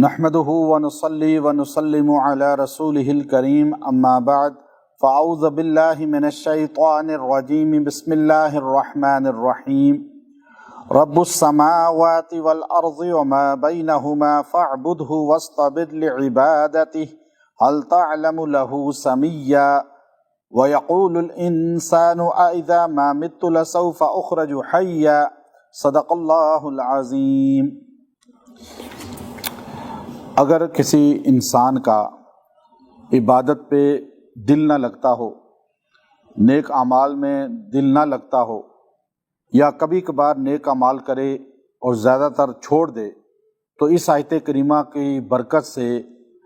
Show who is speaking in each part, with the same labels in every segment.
Speaker 1: نحمده ونصلي ونسلم على رسوله الكريم اما بعد فاعوذ بالله من الشيطان الرجيم بسم الله الرحمن الرحيم رب السماوات والارض وما بينهما فاعبده واصطبر لعبادته هل تعلم له سميا ويقول الانسان أإذا ما مت لسوف اخرج حيا صدق اللہ العظیم۔ اگر کسی انسان کا عبادت پہ دل نہ لگتا ہو، نیک اعمال میں دل نہ لگتا ہو، یا کبھی کبھار نیک اعمال کرے اور زیادہ تر چھوڑ دے، تو اس آیت کریمہ کی برکت سے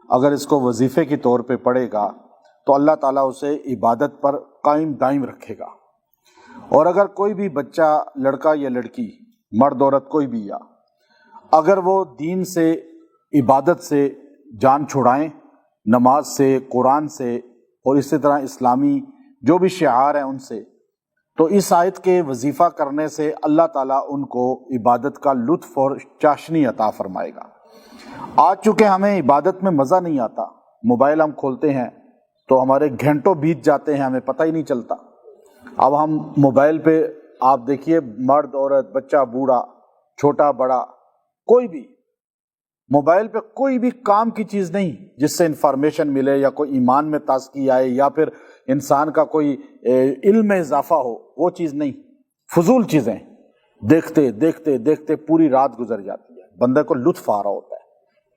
Speaker 1: اگر اس کو وظیفے کے طور پہ پڑھے گا تو اللہ تعالیٰ اسے عبادت پر قائم دائم رکھے گا۔ اور اگر کوئی بھی بچہ، لڑکا یا لڑکی، مرد عورت کوئی بھی، یا اگر وہ دین سے، عبادت سے جان چھڑائیں، نماز سے، قرآن سے اور اسی طرح اسلامی جو بھی شعار ہیں ان سے، تو اس آیت کے وظیفہ کرنے سے اللہ تعالیٰ ان کو عبادت کا لطف اور چاشنی عطا فرمائے گا۔ آج چونکہ ہمیں عبادت میں مزہ نہیں آتا، موبائل ہم کھولتے ہیں تو ہمارے گھنٹوں بیت جاتے ہیں، ہمیں پتہ ہی نہیں چلتا۔ اب ہم موبائل پہ آپ دیکھیے، مرد عورت، بچہ بوڑھا، چھوٹا بڑا، کوئی بھی موبائل پہ کوئی بھی کام کی چیز نہیں جس سے انفارمیشن ملے یا کوئی ایمان میں تازگی آئے یا پھر انسان کا کوئی علم میں اضافہ ہو، وہ چیز نہیں، فضول چیزیں دیکھتے دیکھتے دیکھتے پوری رات گزر جاتی ہے، بندے کو لطف آ رہا ہوتا ہے،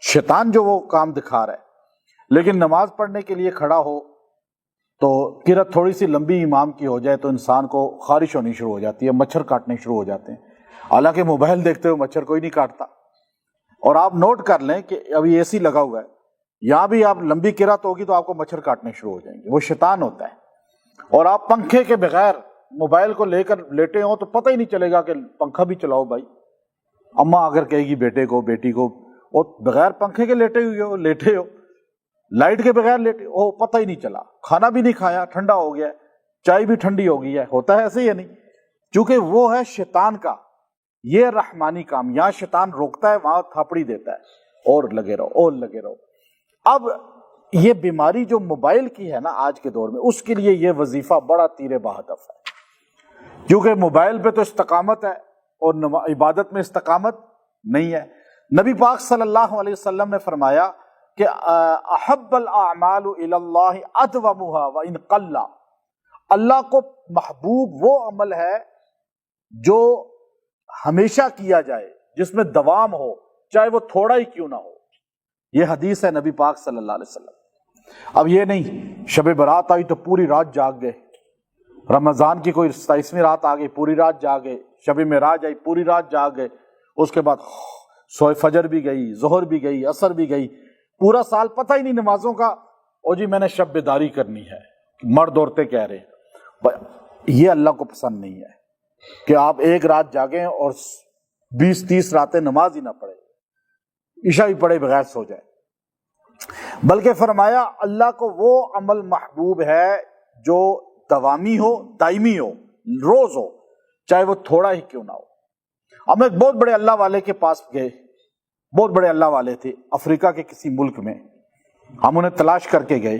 Speaker 1: شیطان جو وہ کام دکھا رہا ہے۔ لیکن نماز پڑھنے کے لیے کھڑا ہو تو قرأت تھوڑی سی لمبی امام کی ہو جائے تو انسان کو خارش ہونی شروع ہو جاتی ہے، مچھر کاٹنے شروع ہو جاتے ہیں، حالانکہ موبائل دیکھتے ہوئے مچھر کوئی نہیں کاٹتا۔ اور آپ نوٹ کر لیں کہ ابھی اے سی لگا ہوا ہے، یہاں بھی آپ لمبی قرأت ہوگی تو آپ کو مچھر کاٹنے شروع ہو جائیں گے، وہ شیطان ہوتا ہے۔ اور آپ پنکھے کے بغیر موبائل کو لے کر لیٹے ہوں تو پتہ ہی نہیں چلے گا کہ پنکھا بھی چلاؤ بھائی۔ اماں اگر کہے گی بیٹے کو، بیٹی کو، اور بغیر پنکھے کے لیٹے ہو، لائٹ کے بغیر لیٹے ہو، پتہ ہی نہیں چلا، کھانا بھی نہیں کھایا، ٹھنڈا ہو گیا، چائے بھی ٹھنڈی ہو گئی ہے، ہوتا ہے ایسے یا نہیں؟ چونکہ وہ ہے شیطان کا، یہ رحمانی کام، یہاں شیطان روکتا ہے، وہاں تھاپڑی دیتا ہے، اور لگے رہو اور لگے رہو۔ اب یہ بیماری جو موبائل کی ہے نا آج کے دور میں، اس کے لیے یہ وظیفہ بڑا تیر بہدف ہے، کیونکہ موبائل پہ تو استقامت ہے اور عبادت میں استقامت نہیں ہے۔ نبی پاک صلی اللہ علیہ وسلم نے فرمایا کہ احب الاعمال الی اللہ ادومھا وان قل، اللہ کو محبوب وہ عمل ہے جو ہمیشہ کیا جائے، جس میں دوام ہو، چاہے وہ تھوڑا ہی کیوں نہ ہو۔ یہ حدیث ہے نبی پاک صلی اللہ علیہ وسلم۔ اب یہ نہیں شب برات آئی تو پوری رات جاگ گئے، رمضان کی کوئی 27ویں رات آ گئی، پوری رات جاگ گئے، شب معراج آئی، پوری رات جاگ گئے، اس کے بعد سوئے، فجر بھی گئی، ظہر بھی گئی، عصر بھی گئی، پورا سال پتہ ہی نہیں نمازوں کا، اور جی میں نے شب بیداری کرنی ہے، مرد عورتیں کہہ رہے۔ یہ اللہ کو پسند نہیں ہے کہ آپ ایک رات جاگیں اور 20-30 راتیں نماز ہی نہ پڑھیں، عشاء ہی پڑھے بغیر سو جائے۔ بلکہ فرمایا اللہ کو وہ عمل محبوب ہے جو دوامی ہو، دائمی ہو، روز ہو، چاہے وہ تھوڑا ہی کیوں نہ ہو۔ ہم ایک بہت بڑے اللہ والے کے پاس گئے، بہت بڑے اللہ والے تھے افریقہ کے کسی ملک میں، ہم انہیں تلاش کر کے گئے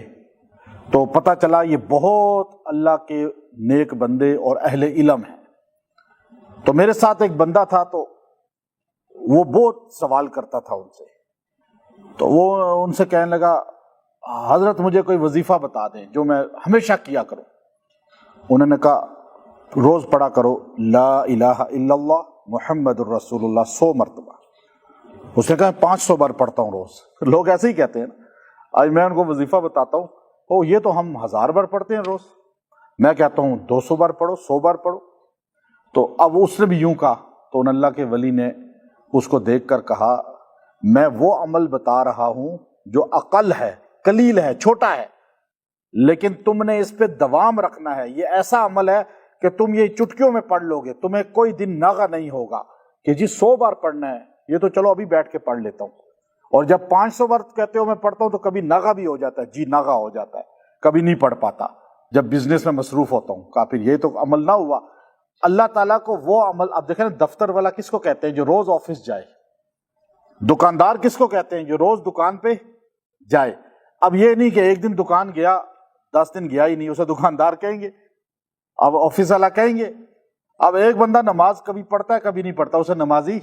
Speaker 1: تو پتہ چلا یہ بہت اللہ کے نیک بندے اور اہل علم ہیں۔ تو میرے ساتھ ایک بندہ تھا، تو وہ بہت سوال کرتا تھا ان سے، تو وہ ان سے کہنے لگا حضرت مجھے کوئی وظیفہ بتا دیں جو میں ہمیشہ کیا کروں۔ انہوں نے کہا روز پڑھا کرو لا الہ الا اللہ محمد الرسول اللہ 100 مرتبہ۔ اس نے کہا 500 بار پڑھتا ہوں روز۔ لوگ ایسے ہی کہتے ہیں نا، آج میں ان کو وظیفہ بتاتا ہوں، او یہ تو ہم 1000 بار پڑھتے ہیں روز، میں کہتا ہوں 200 بار پڑھو، 100 بار پڑھو۔ تو اب اس نے بھی یوں کہا، تو ان اللہ کے ولی نے اس کو دیکھ کر کہا میں وہ عمل بتا رہا ہوں جو اقل ہے، قلیل ہے، چھوٹا ہے، لیکن تم نے اس پہ دوام رکھنا ہے۔ یہ ایسا عمل ہے کہ تم یہ چٹکیوں میں پڑھ لو گے، تمہیں کوئی دن ناغہ نہیں ہوگا کہ جی 100 بار پڑھنا ہے، یہ تو چلو ابھی بیٹھ کے پڑھ لیتا ہوں۔ اور جب 500 بار کہتے ہو میں پڑھتا ہوں تو کبھی ناغہ بھی ہو جاتا ہے، جی ناغہ ہو جاتا ہے، کبھی نہیں پڑھ پاتا جب بزنس میں مصروف ہوتا ہوں۔ کہا پھر یہ تو عمل نہ ہوا۔ اللہ تعالیٰ کو وہ عمل، اب دیکھیں نا دفتر والا کس کو کہتے ہیں جو روز آفس جائے، دکاندار کس کو کہتے ہیں؟ جو روز دکان پہ جائے. اب یہ نہیں کہ ایک دن دکان گیا 10 دن گیا ہی نہیں، اسے دکاندار کہیں گے؟ اب آفس والا کہیں گے؟ اب ایک بندہ نماز کبھی پڑھتا ہے کبھی نہیں پڑھتا، اسے نمازی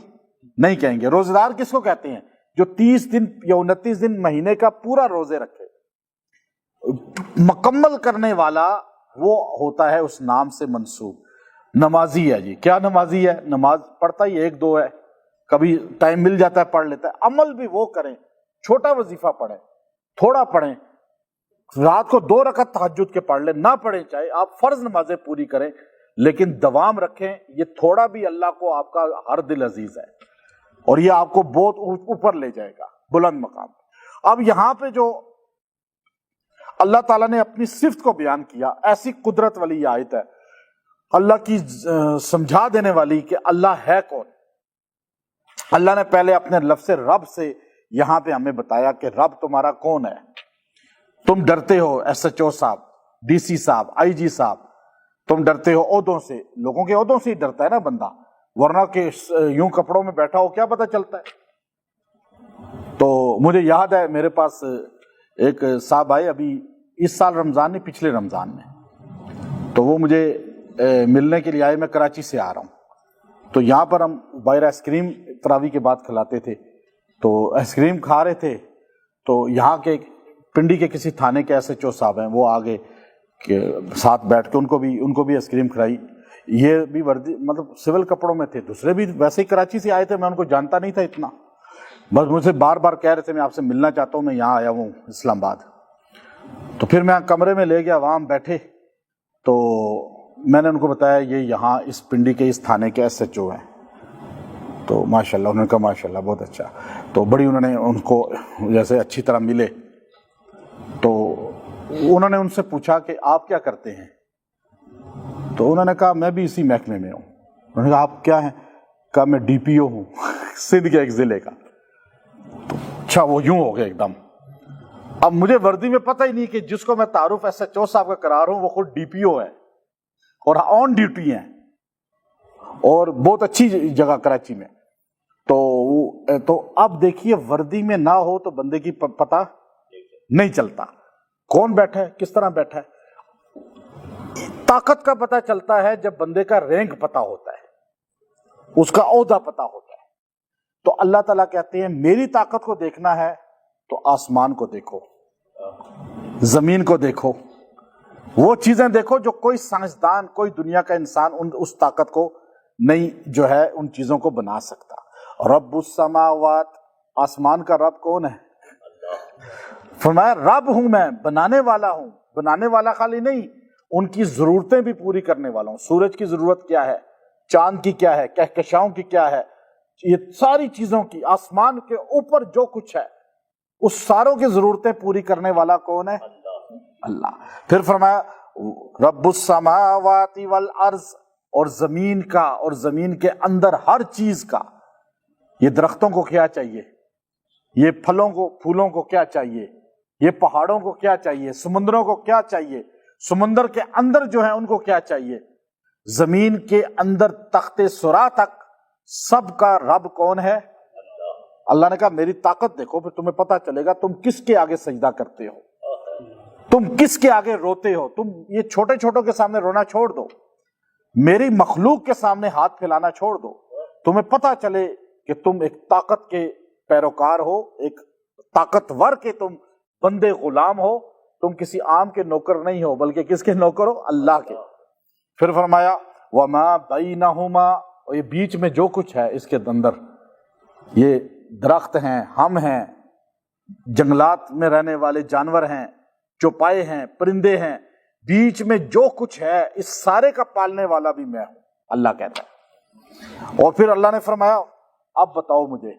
Speaker 1: نہیں کہیں گے. روزہ دار کس کو کہتے ہیں؟ جو 30 دن یا 29 دن مہینے کا پورا روزے رکھے. مکمل کرنے والا وہ ہوتا ہے اس نام سے منسوب. نمازی ہے جی. کیا نمازی ہے؟ نماز پڑھتا ہی 1-2 ہے، کبھی ٹائم مل جاتا ہے پڑھ لیتا ہے. عمل بھی وہ کریں، چھوٹا وظیفہ پڑھیں، تھوڑا پڑھیں، رات کو 2 رکعت تہجد کے پڑھ لیں، نہ پڑھیں، چاہے آپ فرض نمازیں پوری کریں لیکن دوام رکھیں. یہ تھوڑا بھی اللہ کو آپ کا ہر دل عزیز ہے اور یہ آپ کو بہت اوپر لے جائے گا، بلند مقام. اب یہاں پہ جو اللہ تعالیٰ نے اپنی صفت کو بیان کیا، ایسی قدرت والی آیت ہے اللہ کی سمجھا دینے والی کہ اللہ ہے کون. اللہ نے پہلے اپنے لفظ رب سے یہاں پہ ہمیں بتایا کہ رب تمہارا کون ہے. تم ڈرتے ہو SHO صاحب، DC صاحب، IG صاحب، تم ڈرتے ہو عہدوں سے. لوگوں کے عہدوں سے ہی ڈرتا ہے نا بندہ، ورنہ کہ یوں کپڑوں میں بیٹھا ہو کیا پتہ چلتا ہے. تو مجھے یاد ہے میرے پاس ایک صاحب آئے ابھی اس سال رمضان نہیں، پچھلے رمضان میں. تو وہ مجھے ملنے کے لیے آئے. میں کراچی سے آ رہا ہوں، تو یہاں پر ہم باہر آئس کریم تراویح کے بعد کھلاتے تھے. تو آئس کریم کھا رہے تھے تو یہاں کے پنڈی کے کسی تھانے کے SHO صاحب ہیں، وہ آگے کہ ساتھ بیٹھ کے ان کو بھی آئس کریم کھلائی. یہ بھی وردی مطلب سول کپڑوں میں تھے، دوسرے بھی ویسے ہی کراچی سے آئے تھے. میں ان کو جانتا نہیں تھا اتنا، بس مجھے بار بار کہہ رہے تھے میں آپ سے ملنا چاہتا ہوں، میں یہاں آیا ہوں اسلام آباد. تو پھر میں کمرے میں لے گیا، وہاں ہم بیٹھے. تو میں نے ان کو بتایا یہ یہاں اس پنڈی کے اس تھانے کے SHO ہیں. تو ماشاءاللہ انہوں نے کہا ماشاءاللہ بہت اچھا. تو بڑی انہوں نے ان کو جیسے اچھی طرح ملے. تو انہوں نے ان سے پوچھا کہ آپ کیا کرتے ہیں؟ تو انہوں نے کہا میں بھی اسی محکمے میں ہوں. انہوں نے کہا آپ کیا ہیں؟ کہا میں DPO ہوں سندھ کے ایک ضلع کا. اچھا، وہ یوں ہو گئے ایک دم. اب مجھے وردی میں پتہ ہی نہیں کہ جس کو میں تعارف SHO صاحب کا کرا رہا ہوں وہ خود DPO ہے اور آن ڈیوٹی ہیں اور بہت اچھی جگہ کراچی میں. تو اب دیکھیے وردی میں نہ ہو تو بندے کی پتہ نہیں چلتا کون بیٹھا ہے، کس طرح بیٹھا ہے. طاقت کا پتہ چلتا ہے جب بندے کا رینک پتہ ہوتا ہے، اس کا عہدہ پتہ ہوتا ہے. تو اللہ تعالیٰ کہتے ہیں میری طاقت کو دیکھنا ہے تو آسمان کو دیکھو، زمین کو دیکھو، وہ چیزیں دیکھو جو کوئی سائنسدان، کوئی دنیا کا انسان اس طاقت کو نہیں جو ہے ان چیزوں کو بنا سکتا. رب السماوات، آسمان کا رب کون ہے؟ فرمایا رب ہوں میں، بنانے والا ہوں. بنانے والا خالی نہیں، ان کی ضرورتیں بھی پوری کرنے والا ہوں. سورج کی ضرورت کیا ہے، چاند کی کیا ہے، کہکشاؤں کی کیا ہے، یہ ساری چیزوں کی، آسمان کے اوپر جو کچھ ہے اس ساروں کی ضرورتیں پوری کرنے والا کون ہے؟ اللہ. پھر فرمایا رب السماوات والارض، اور زمین کا اور زمین کے اندر ہر چیز کا. یہ درختوں کو کیا چاہیے، یہ پھلوں کو پھولوں کو کیا چاہیے، یہ پہاڑوں کو کیا چاہیے، سمندروں کو کیا چاہیے، سمندر کے اندر جو ہے ان کو کیا چاہیے، زمین کے اندر تخت سرا تک سب کا رب کون ہے؟ اللہ نے کہا میری طاقت دیکھو، پھر تمہیں پتہ چلے گا تم کس کے آگے سجدہ کرتے ہو، تم کس کے آگے روتے ہو. تم یہ چھوٹے چھوٹوں کے سامنے رونا چھوڑ دو، میری مخلوق کے سامنے ہاتھ پھیلانا چھوڑ دو. تمہیں پتہ چلے کہ تم ایک طاقت کے پیروکار ہو، ایک طاقتور کے تم بندے غلام ہو. تم کسی عام کے نوکر نہیں ہو بلکہ کس کے نوکر ہو؟ اللہ کے. پھر فرمایا وما بینہما، اور یہ بیچ میں جو کچھ ہے اس کے اندر، یہ درخت ہیں، ہم ہیں، جنگلات میں رہنے والے جانور ہیں، چوپائے ہیں، پرندے ہیں، بیچ میں جو کچھ ہے اس سارے کا پالنے والا بھی میں ہوں، اللہ کہتا ہے. اور پھر اللہ نے فرمایا اب بتاؤ مجھے،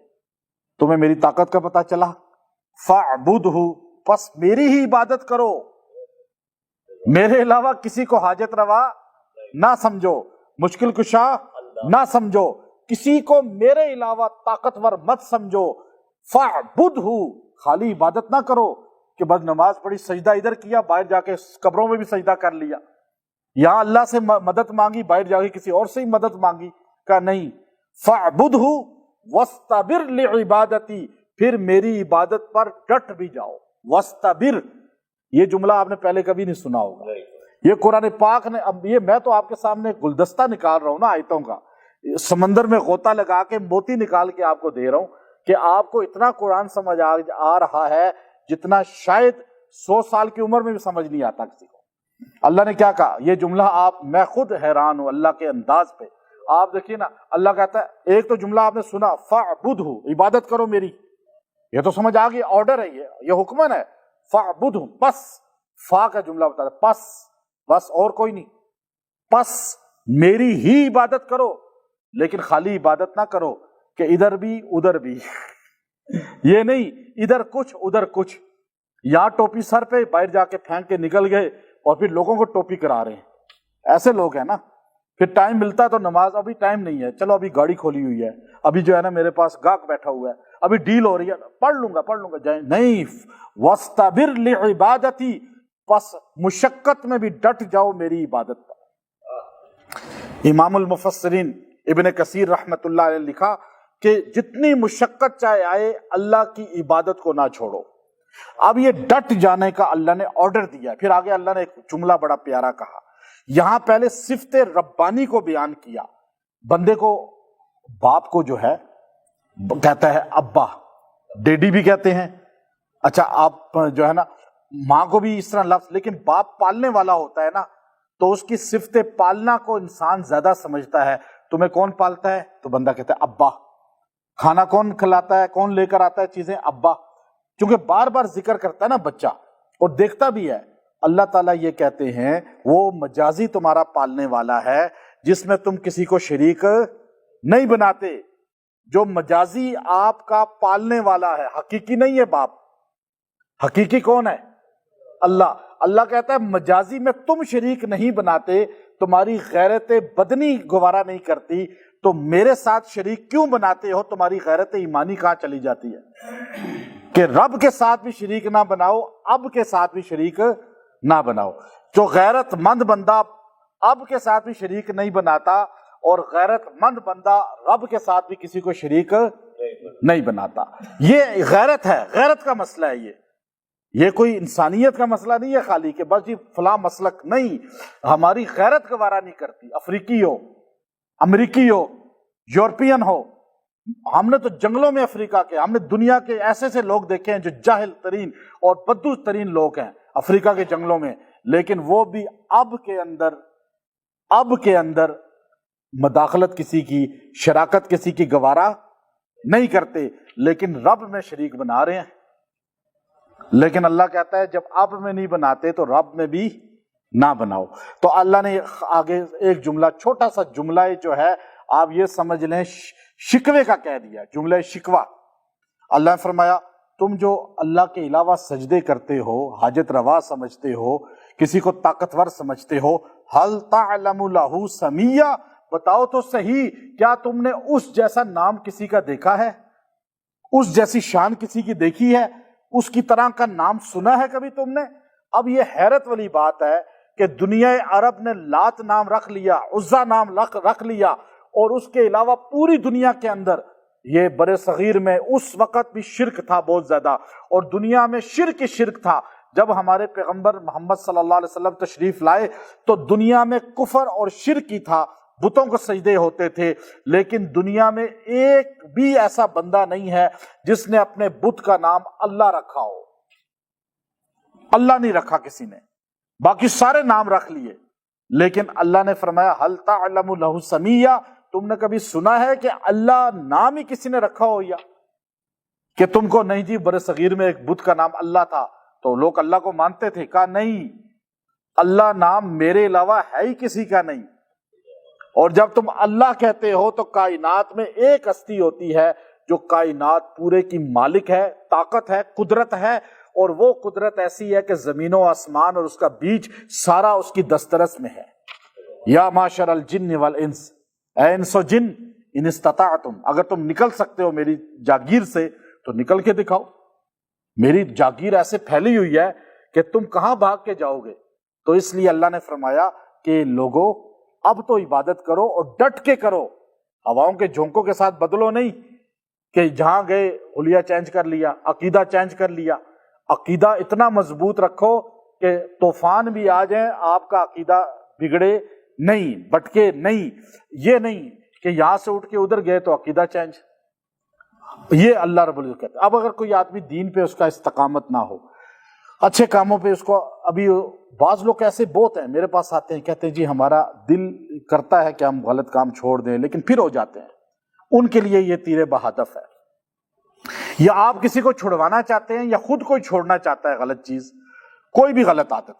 Speaker 1: تمہیں میری طاقت کا پتہ چلا؟ فاعبدہ، پس میری ہی عبادت کرو، میرے علاوہ کسی کو حاجت روا نہ سمجھو، مشکل کشا نہ سمجھو، کسی کو میرے علاوہ طاقتور مت سمجھو. فاعبدہ، خالی عبادت نہ کرو کہ بس نماز پڑھی سجدہ ادھر کیا، باہر جا کے قبروں میں بھی سجدہ کر لیا، یہاں اللہ سے مدد مانگی، باہر جا کے کسی اور سے ہی مدد مانگی، کہا نہیں. فاعبدہ، وَاسْتَبِرْ لِعِبَادَتِي، پھر میری عبادت پر ڈٹ بھی جاؤ. وَاسْتَبِرْ، یہ جملہ آپ نے پہلے کبھی نہیں سنا ہوگا. یہ قرآن پاک نے، اب یہ میں تو آپ کے سامنے گلدستہ نکال رہا ہوں نا آیتوں کا، سمندر میں غوطہ لگا کے موتی نکال کے آپ کو دے رہا ہوں کہ آپ کو اتنا قرآن سمجھ آ رہا ہے جتنا شاید 100 سال کی عمر میں بھی سمجھ نہیں آتا کسی کو. اللہ نے کیا کہا یہ جملہ، میں خود حیران ہوں اللہ کے انداز پہ. آپ دیکھیے نا، اللہ کہتا ہے، ایک تو جملہ آپ نے سنا فَاعْبُدْهُ، عبادت کرو میری، یہ تو سمجھ آ گئی، آرڈر ہے، یہ حکمن ہے. فَاعْبُدْهُ، پس فا کا جملہ بتا رہا، بس اور کوئی نہیں، پس میری ہی عبادت کرو. لیکن خالی عبادت نہ کرو کہ ادھر بھی ادھر بھی، یہ نہیں ادھر کچھ ادھر کچھ، یا ٹوپی سر پہ باہر جا کے پھینک کے نکل گئے اور پھر لوگوں کو ٹوپی کرا رہے ہیں. ایسے لوگ ہیں نا. پھر ٹائم ملتا ہے تو نماز، ابھی ٹائم نہیں ہے، چلو ابھی گاڑی کھولی ہوئی ہے، ابھی جو ہے نا میرے پاس گاہک بیٹھا ہوا ہے، ابھی ڈیل ہو رہی ہے، پڑھ لوں گا جائیں. نہیں، وَاسْتَبِرْ لِعِبَادَتِي، پس مشقت میں بھی ڈٹ جاؤ میری عبادت پر. امام المفسرین ابن کثیر رحمت اللہ علیہ لکھا کہ جتنی مشقت چاہے آئے اللہ کی عبادت کو نہ چھوڑو. اب یہ ڈٹ جانے کا اللہ نے آرڈر دیا. پھر آگے اللہ نے ایک جملہ بڑا پیارا کہا. یہاں پہلے صفت ربانی کو بیان کیا. بندے کو، باپ کو جو ہے کہتا ہے ابا، ڈیڈی بھی کہتے ہیں. اچھا آپ جو ہے نا ماں کو بھی اس طرح لفظ، لیکن باپ پالنے والا ہوتا ہے نا، تو اس کی صفت پالنا کو انسان زیادہ سمجھتا ہے. تمہیں کون پالتا ہے؟ تو بندہ کہتا ہے ابا. کھانا کون کھلاتا ہے، کون لے کر آتا ہے چیزیں؟ ابا. کیونکہ بار بار ذکر کرتا ہے نا بچہ اور دیکھتا بھی ہے. اللہ تعالیٰ یہ کہتے ہیں وہ مجازی تمہارا پالنے والا ہے جس میں تم کسی کو شریک نہیں بناتے. جو مجازی آپ کا پالنے والا ہے، حقیقی نہیں ہے باپ. حقیقی کون ہے؟ اللہ. اللہ کہتا ہے مجازی میں تم شریک نہیں بناتے، تمہاری غیرت بدنی گوارا نہیں کرتی تو میرے ساتھ شریک کیوں بناتے ہو؟ تمہاری غیرت ایمانی کہاں چلی جاتی ہے کہ رب کے ساتھ بھی شریک نہ بناؤ، اب کے ساتھ بھی شریک نہ بناؤ. جو غیرت مند بندہ اب کے ساتھ بھی شریک نہیں بناتا اور غیرت مند بندہ رب کے ساتھ بھی کسی کو شریک نہیں بناتا. یہ غیرت ہے، غیرت کا مسئلہ ہے. یہ کوئی انسانیت کا مسئلہ نہیں ہے خالی کہ بس جی فلاں مسلک نہیں. ہماری غیرت گوارا نہیں کرتی. افریقی ہو، امریکی ہو، یورپین ہو. ہم نے تو جنگلوں میں افریقہ کے، ہم نے دنیا کے ایسے سے لوگ دیکھے ہیں جو جاہل ترین اور بدو ترین لوگ ہیں افریقہ کے جنگلوں میں، لیکن وہ بھی اب کے اندر مداخلت کسی کی، شراکت کسی کی گوارا نہیں کرتے، لیکن رب میں شریک بنا رہے ہیں. لیکن اللہ کہتا ہے جب اب میں نہیں بناتے تو رب میں بھی نہ بناؤ. تو اللہ نے آگے ایک جملہ، چھوٹا سا جملہ جو ہے آپ یہ سمجھ لیں شکوے کا کہہ دیا، جملہ شکوہ. اللہ نے فرمایا تم جو اللہ کے علاوہ سجدے کرتے ہو، حاجت روا سمجھتے ہو، کسی کو طاقتور سمجھتے ہو، هل تعلم له سمیہ، بتاؤ تو صحیح کیا تم نے اس جیسا نام کسی کا دیکھا ہے؟ اس جیسی شان کسی کی دیکھی ہے؟ اس کی طرح کا نام سنا ہے کبھی تم نے؟ اب یہ حیرت والی بات ہے کہ دنیا عرب نے لات نام رکھ لیا، عزا نام رکھ لیا، اور اس کے علاوہ پوری دنیا کے اندر یہ برے صغیر میں اس وقت بھی شرک تھا بہت زیادہ، اور دنیا میں شرک تھا. جب ہمارے پیغمبر محمد صلی اللہ علیہ وسلم تشریف لائے تو دنیا میں کفر اور شرک ہی تھا، بتوں کو سجدے ہوتے تھے. لیکن دنیا میں ایک بھی ایسا بندہ نہیں ہے جس نے اپنے بت کا نام اللہ رکھا ہو. اللہ نہیں رکھا کسی نے، باقی سارے نام رکھ لیے. لیکن اللہ نے فرمایا هل تعلم له سمیہ، تم نے کبھی سنا ہے کہ اللہ نام ہی کسی نے رکھا ہو؟ یا کہ تم کو نہیں جی برے صغیر میں ایک بت کا نام اللہ تھا تو لوگ اللہ کو مانتے تھے؟ کہا نہیں، اللہ نام میرے علاوہ ہے ہی کسی کا نہیں. اور جب تم اللہ کہتے ہو تو کائنات میں ایک ہستی ہوتی ہے جو کائنات پورے کی مالک ہے، طاقت ہے، قدرت ہے، اور وہ قدرت ایسی ہے کہ زمین و آسمان اور اس کا بیچ سارا اس کی دسترس میں ہے. یا معشر الجن والانس، اے انس و جن، ان استطاعتم، اگر تم نکل سکتے ہو میری جاگیر سے تو نکل کے دکھاؤ. میری جاگیر ایسے پھیلی ہوئی ہے کہ تم کہاں بھاگ کے جاؤ گے. تو اس لیے اللہ نے فرمایا کہ لوگوں اب تو عبادت کرو اور ڈٹ کے کرو، ہواؤں کے جھونکوں کے ساتھ بدلو نہیں. کہ جہاں گئے حلیہ چینج کر لیا، عقیدہ چینج کر لیا۔ عقیدہ اتنا مضبوط رکھو کہ طوفان بھی آ جائیں آپ کا عقیدہ بگڑے نہیں، بٹکے نہیں۔ یہ نہیں کہ یہاں سے اٹھ کے ادھر گئے تو عقیدہ چینج، یہ اللہ رب العزت کہتے ہیں۔ اب اگر کوئی آدمی دین پہ اس کا استقامت نہ ہو، اچھے کاموں پہ اس کو، ابھی بعض لوگ ایسے بہت ہیں میرے پاس آتے ہیں، کہتے ہیں جی ہمارا دل کرتا ہے کہ ہم غلط کام چھوڑ دیں لیکن پھر ہو جاتے ہیں۔ ان کے لیے یہ تیر بہدف ہے۔ یا آپ کسی کو چھڑوانا چاہتے ہیں یا خود کوئی چھوڑنا چاہتا ہے غلط چیز، کوئی بھی غلط عادت،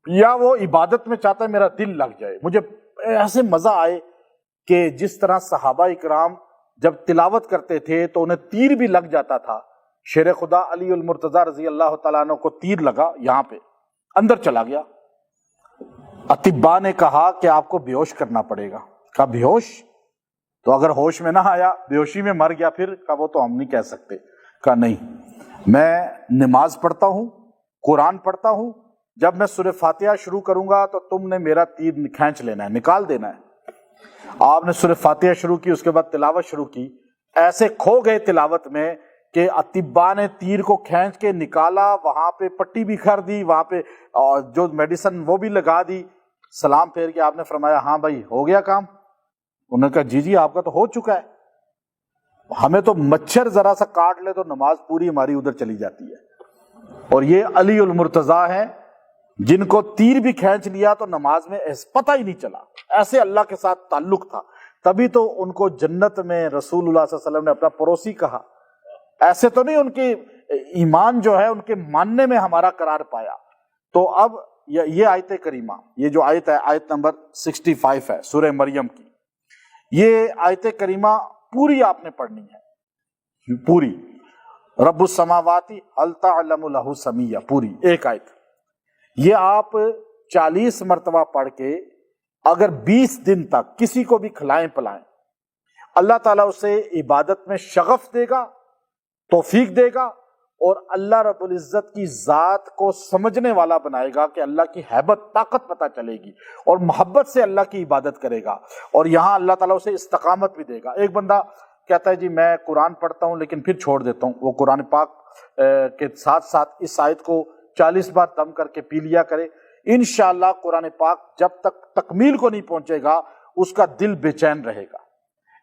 Speaker 1: یا وہ عبادت میں چاہتا ہے میرا دل لگ جائے، مجھے ایسے مزہ آئے کہ جس طرح صحابہ اکرام جب تلاوت کرتے تھے تو انہیں تیر بھی لگ جاتا تھا۔ شیر خدا علی المرتضیٰ رضی اللہ تعالیٰ عنہ کو تیر لگا یہاں پہ، اندر چلا گیا۔ اطباء نے کہا کہ آپ کو بیہوش کرنا پڑے گا۔ کہا بیہوش؟ تو اگر ہوش میں نہ آیا، بیہوشی میں مر گیا پھر؟ کہا وہ تو ہم نہیں کہہ سکتے۔ کہا نہیں، میں نماز پڑھتا ہوں، قرآن پڑھتا ہوں، جب میں سورہ فاتحہ شروع کروں گا تو تم نے میرا تیر کھینچ لینا ہے، نکال دینا ہے۔ آپ نے سورہ فاتحہ شروع کی، اس کے بعد تلاوت شروع کی، ایسے کھو گئے تلاوت میں کہ اطباء نے تیر کو کھینچ کے نکالا، وہاں پہ پٹی بھی کر دی، وہاں پہ جو میڈیسن وہ بھی لگا دی۔ سلام پھیر کے آپ نے فرمایا ہاں بھائی ہو گیا کام؟ انہوں نے کہا جی آپ کا تو ہو چکا ہے، ہمیں تو مچھر ذرا سا کاٹ لے تو نماز پوری ہماری ادھر چلی جاتی ہے۔ اور یہ علی المرتضیٰ ہیں جن کو تیر بھی کھینچ لیا تو نماز میں پتہ ہی نہیں چلا، ایسے اللہ کے ساتھ تعلق تھا، تبھی تو ان کو جنت میں رسول اللہ صلی اللہ علیہ وسلم نے اپنا پڑوسی کہا۔ ایسے تو نہیں، ان کے ایمان جو ہے ان کے ماننے میں ہمارا قرار پایا۔ تو اب یہ آیت کریمہ، یہ جو آیت ہے آیت نمبر 65 ہے سورہ مریم کی، یہ آیت کریمہ پوری آپ نے پڑھنی ہے، پوری۔ رب السماوات هل تعلم له سمیہ، پوری ایک آیت۔ یہ آپ 40 مرتبہ پڑھ کے اگر 20 دن تک کسی کو بھی کھلائیں پلائیں، اللہ تعالیٰ اسے عبادت میں شغف دے گا، توفیق دے گا، اور اللہ رب العزت کی ذات کو سمجھنے والا بنائے گا کہ اللہ کی ہیبت، طاقت پتہ چلے گی، اور محبت سے اللہ کی عبادت کرے گا، اور یہاں اللہ تعالیٰ اسے استقامت بھی دے گا۔ ایک بندہ کہتا ہے جی میں قرآن پڑھتا ہوں لیکن پھر چھوڑ دیتا ہوں، وہ قرآن پاک کے ساتھ ساتھ اس آیت کو 40 بار دم کر کے پی لیا کرے، انشاءاللہ قرآن پاک جب تک تکمیل کو نہیں پہنچے گا اس کا دل بے چین رہے گا۔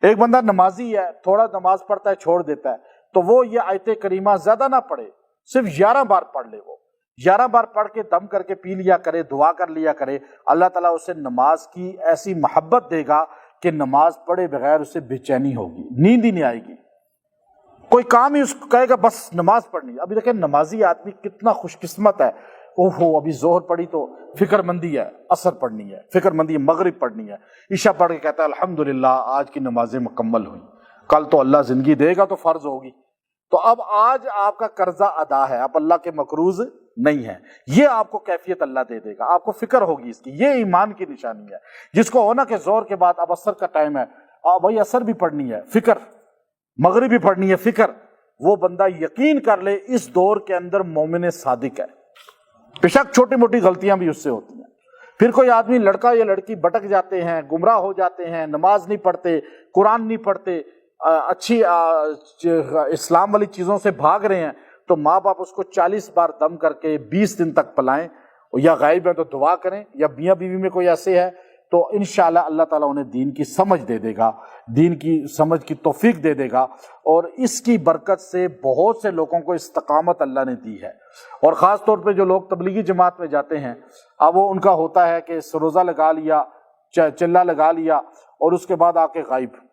Speaker 1: ایک بندہ نمازی ہے، تھوڑا نماز پڑھتا ہے چھوڑ دیتا ہے، تو وہ یہ آیت کریمہ زیادہ نہ پڑھے، صرف 11 بار پڑھ لے، وہ 11 بار پڑھ کے دم کر کے پی لیا کرے، دعا کر لیا کرے، اللہ تعالیٰ اسے نماز کی ایسی محبت دے گا کہ نماز پڑھے بغیر اسے بے چینی ہوگی، نیند ہی نہیں آئے گی، کوئی کام ہی اس کو کہے گا بس نماز پڑھنی۔ ابھی دیکھیں نمازی آدمی کتنا خوش قسمت ہے، اوہو ابھی ظہر پڑھی تو فکر مندی ہے، عصر پڑھنی ہے، فکر مندی ہے، مغرب پڑھنی ہے، عشاء پڑھ کے کہتا ہے الحمدللہ آج کی نمازیں مکمل ہوئیں، کل تو اللہ زندگی دے گا تو فرض ہوگی۔ تو اب آج آپ کا قرضہ ادا ہے، آپ اللہ کے مقروض نہیں ہیں، یہ آپ کو کیفیت اللہ دے دے گا، آپ کو فکر ہوگی اس کی، یہ ایمان کی نشانی ہے۔ جس کو ہونا کہ زور کے بعد اب عصر کا ٹائم ہے، بھائی عصر بھی پڑھنی ہے، فکر، مغرب بھی پڑھنی ہے، فکر، وہ بندہ یقین کر لے اس دور کے اندر مومن صادق ہے۔ بے شک چھوٹی موٹی غلطیاں بھی اس سے ہوتی ہیں، پھر کوئی آدمی لڑکا یا لڑکی بٹک جاتے ہیں، گمراہ ہو جاتے ہیں، نماز نہیں پڑھتے، قرآن نہیں پڑھتے، اچھی اسلام والی چیزوں سے بھاگ رہے ہیں، تو ماں باپ اس کو 40 بار دم کر کے 20 دن تک پلائیں، یا غائب ہے تو دعا کریں، یا میاں بیوی میں کوئی ایسے ہے تو انشاءاللہ اللہ تعالیٰ انہیں دین کی سمجھ دے دے گا، دین کی سمجھ کی توفیق دے دے گا، اور اس کی برکت سے بہت سے لوگوں کو استقامت اللہ نے دی ہے۔ اور خاص طور پہ جو لوگ تبلیغی جماعت میں جاتے ہیں، اب وہ ان کا ہوتا ہے کہ روزہ لگا لیا، چلہ لگا لیا، اور اس کے بعد آ کے غائب،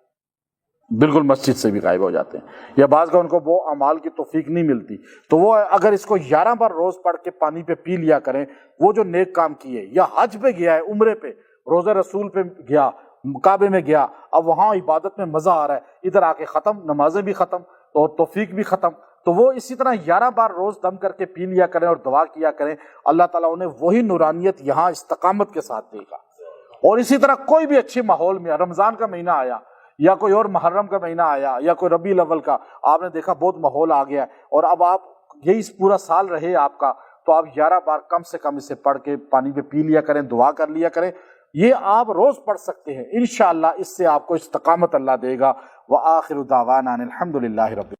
Speaker 1: بالکل مسجد سے بھی غائب ہو جاتے ہیں، یا بعض کا ان کو وہ اعمال کی توفیق نہیں ملتی، تو وہ اگر اس کو 11 بار روز پڑھ کے پانی پہ پی لیا کریں، وہ جو نیک کام کیے، یا حج پہ گیا ہے، عمرے پہ، روزہ رسول پہ گیا، کعبے میں گیا، اب وہاں عبادت میں مزہ آ رہا ہے، ادھر آ کے ختم، نمازیں بھی ختم اور توفیق بھی ختم، تو وہ اسی طرح 11 بار روز دم کر کے پی لیا کریں اور دعا کیا کریں، اللہ تعالیٰ انہیں وہی نورانیت یہاں استقامت کے ساتھ دے گا۔ اور اسی طرح کوئی بھی اچھے ماحول میں، رمضان کا مہینہ آیا یا کوئی اور محرم کا مہینہ آیا یا کوئی ربیع الاول کا، آپ نے دیکھا بہت ماحول آ گیا ہے، اور اب آپ یہی پورا سال رہے آپ کا، تو آپ 11 بار کم سے کم اسے پڑھ کے پانی پہ پی لیا کریں، دعا کر لیا کریں، یہ آپ روز پڑھ سکتے ہیں، انشاءاللہ اس سے آپ کو استقامت اللہ دے گا۔ وآخر دعوانا الحمدللہ رب